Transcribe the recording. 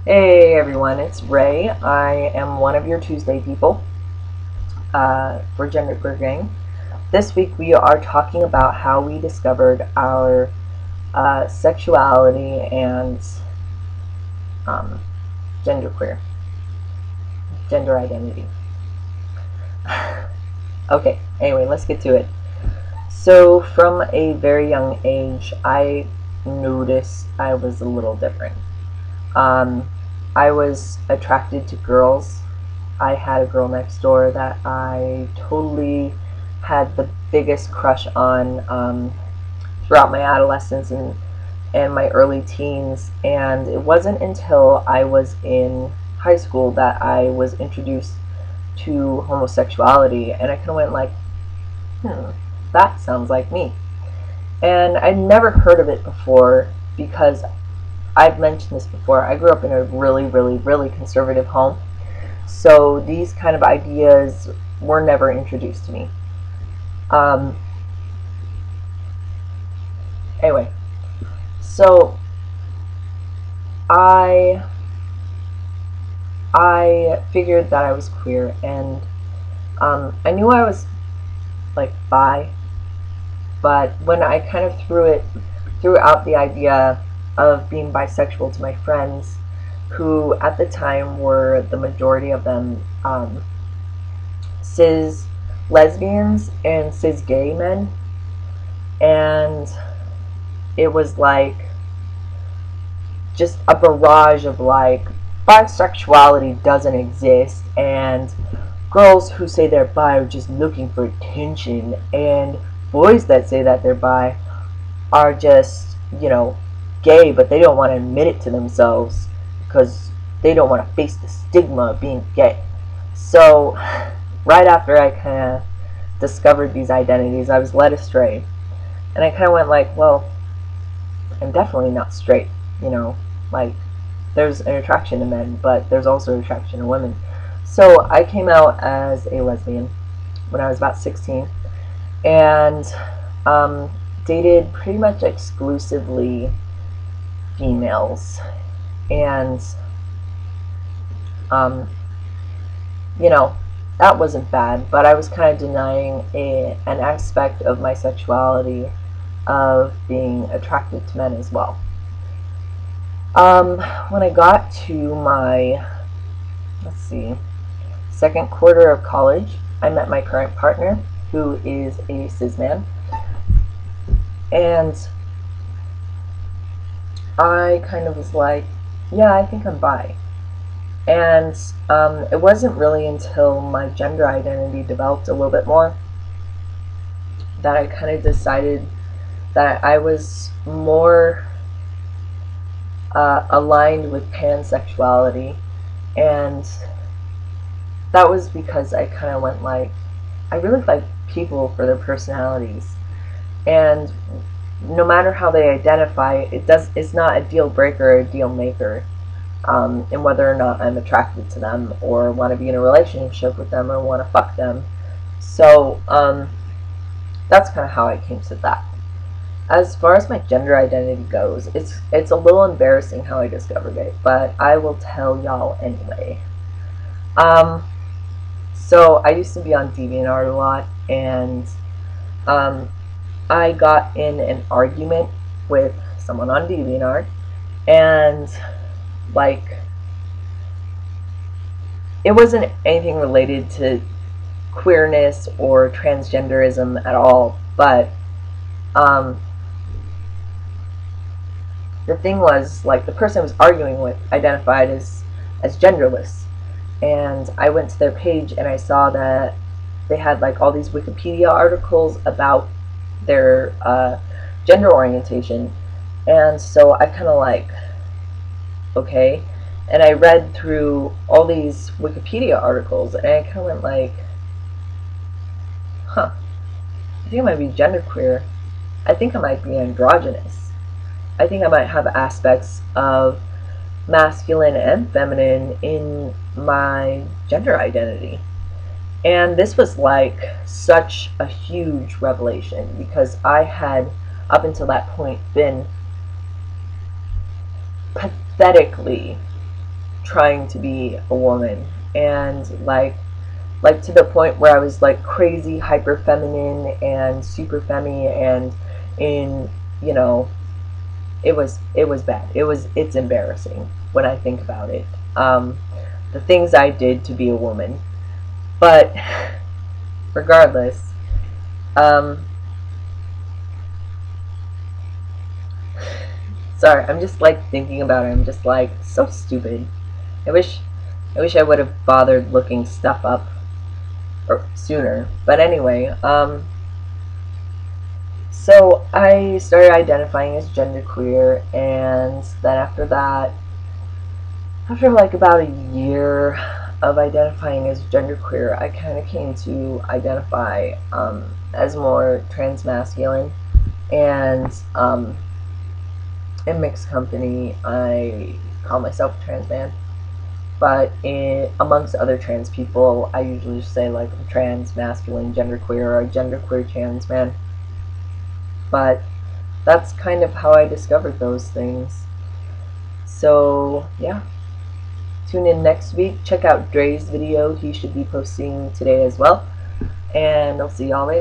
Hey everyone, it's Ray. I am one of your Tuesday people for Genderqueer Gang. This week we are talking about how we discovered our sexuality and um, genderqueer, gender identity. Okay, anyway, let's get to it. So, from a very young age, I noticed I was a little different. Um, I was attracted to girls. I had a girl next door that I totally had the biggest crush on throughout my adolescence and my early teens. And it wasn't until I was in high school that I was introduced to homosexuality, and I kind of went like, that sounds like me. And I'd never heard of it before because I've mentioned this before. I grew up in a really, really, really conservative home. So these kind of ideas were never introduced to me. Um, anyway, so I I figured that I was queer, and I knew I was like bi, but when I kind of threw out the idea of being bisexual to my friends, who at the time were the majority of them cis lesbians and cis gay men, and it was like just a barrage of like bisexuality doesn't exist, and girls who say they're bi are just looking for attention, and boys that say that they're bi are just, gay, but they don't want to admit it to themselves because they don't want to face the stigma of being gay. So, right after I kind of discovered these identities, I was led astray. And I kind of went like, well, I'm definitely not straight, like, there's an attraction to men, but there's also an attraction to women. So I came out as a lesbian when I was about 16, and dated pretty much exclusively females. And, um, you know, that wasn't bad, but I was kind of denying an aspect of my sexuality of being attracted to men as well. When I got to my, let's see, second quarter of college, I met my current partner, who is a cis man, and I kind of was like, yeah, I think I'm bi. And it wasn't really until my gender identity developed a little bit more that I kind of decided that I was more aligned with pansexuality, and that was because I kind of went like, I really like people for their personalities, and no matter how they identify, it's not a deal breaker or a deal maker in whether or not I'm attracted to them or want to be in a relationship with them or want to fuck them. So that's kind of how I came to that. As far as my gender identity goes, it's a little embarrassing how I discovered it, but I will tell y'all anyway. Um, so I used to be on DeviantArt a lot, and um, I got in an argument with someone on DeviantArt, and like, it wasn't anything related to queerness or transgenderism at all, but um, the thing was, like, the person I was arguing with identified as genderless, and I went to their page and I saw that they had like all these Wikipedia articles about their gender orientation, and so I kind of like, okay, and I read through all these Wikipedia articles, and I kind of went like, huh, I think I might be genderqueer. I think I might be androgynous. I think I might have aspects of masculine and feminine in my gender identity. And this was like such a huge revelation because I had, up until that point, been pathetically trying to be a woman, and like to the point where I was like crazy hyper feminine and super femmy, and in, you know, it was bad. It's embarrassing when I think about it. The things I did to be a woman. But regardless, um, sorry, I'm just like thinking about it. I'm just like so stupid. I wish I wish I would have bothered looking stuff up or sooner. But anyway, so I started identifying as genderqueer, and then after that, after like about a year of identifying as genderqueer, I kind of came to identify as more transmasculine, and in mixed company, I call myself a trans man. But amongst other trans people, I usually just say like a trans masculine genderqueer or a genderqueer trans man. But that's kind of how I discovered those things. So yeah, tune in next week. Check out Dre's video. He should be posting today as well. And I'll see y'all later.